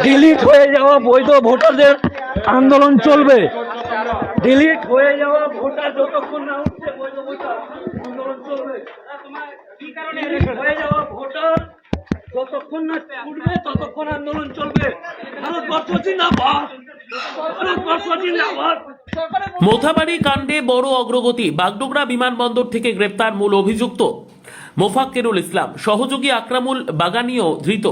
Delete হয়ে যাওয়া বৈধ ভোটারদের আন্দোলন চলবে। ডিলিট হয়ে যাওয়া ভোটার যতক্ষণ না উঠছে বৈধ ভোটার আন্দোলন চলবে। ডিলিট হয়ে যাওয়া ভোটার যতক্ষণ না উঠবে ততক্ষণ আন্দোলন চলবে। ভারতবর্ষ জিন্দাবাদ, ভারতবর্ষ জিন্দাবাদ। মোথাবাড়ি কাণ্ডে বড় অগ্রগতি। বাগডোগরা বিমানবন্দর থেকে গ্রেপ্তার মূল অভিযুক্ত মোফাক্কেরুল ইসলাম, সহযোগী আকরামুল বাগানিও ধৃত।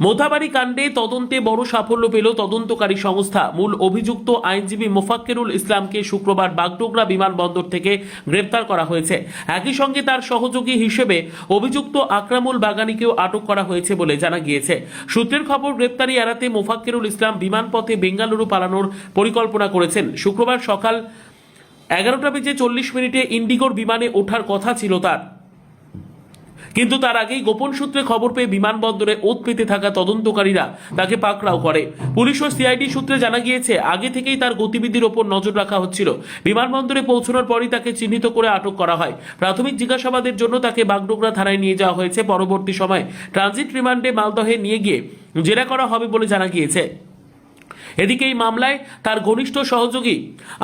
মোথাবাড়ি কাণ্ডে তদন্তে বড় সাফল্য পেল তদন্তকারী সংস্থা। মূল অভিযুক্ত আইনজীবী মোফাক্কেরুল ইসলামকে শুক্রবার বাগডোগরা বিমানবন্দর থেকে গ্রেপ্তার করা হয়েছে। একই সঙ্গে তার সহযোগী হিসেবে অভিযুক্ত আকরামুল বাগানিকেও আটক করা হয়েছে বলে জানা গিয়েছে। সূত্রের খবর, গ্রেপ্তারি এড়াতে মোফাক্কেরুল ইসলাম বিমানপথে বেঙ্গালুরু পালানোর পরিকল্পনা করেছেন। শুক্রবার সকাল 11:40 ইন্ডিগোর বিমানে ওঠার কথা ছিল তার, কিন্তু তার আগেই গোপন সূত্রে খবর পেয়ে বিমানবন্দরে ওত পেতে থাকা তদন্তকারীরা তাকে পাকড়াও করে। পুলিশ ও সিআইডি সূত্রে জানা গিয়েছে, আগে থেকেই তার গতিবিধির ওপর নজর রাখা হচ্ছিল। বিমানবন্দরে পৌঁছানোর পরই তাকে চিহ্নিত করে আটক করা হয়। প্রাথমিক জিজ্ঞাসাবাদের জন্য তাকে বাগডোগরা থানায় নিয়ে যাওয়া হয়েছে। পরবর্তী সময় ট্রানজিট রিমান্ডে মালদহে নিয়ে গিয়ে জেরা করা হবে বলে জানা গিয়েছে। এদিকে এই মামলায় তার ঘনিষ্ঠ সহযোগী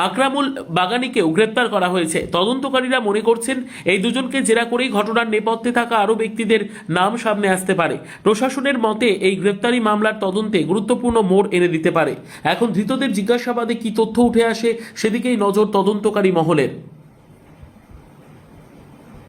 আকরামুল বাগানিকেও গ্রেপ্তার করা হয়েছে। তদন্তকারীরা মনে করছেন, এই দুজনকে জেরা করেই ঘটনার নেপথ্যে থাকা আরও ব্যক্তিদের নাম সামনে আসতে পারে। প্রশাসনের মতে এই গ্রেপ্তারি মামলার তদন্তে গুরুত্বপূর্ণ মোড় এনে দিতে পারে। এখন ধৃতদের জিজ্ঞাসাবাদে কি তথ্য উঠে আসে সেদিকেই নজর তদন্তকারী মহলের।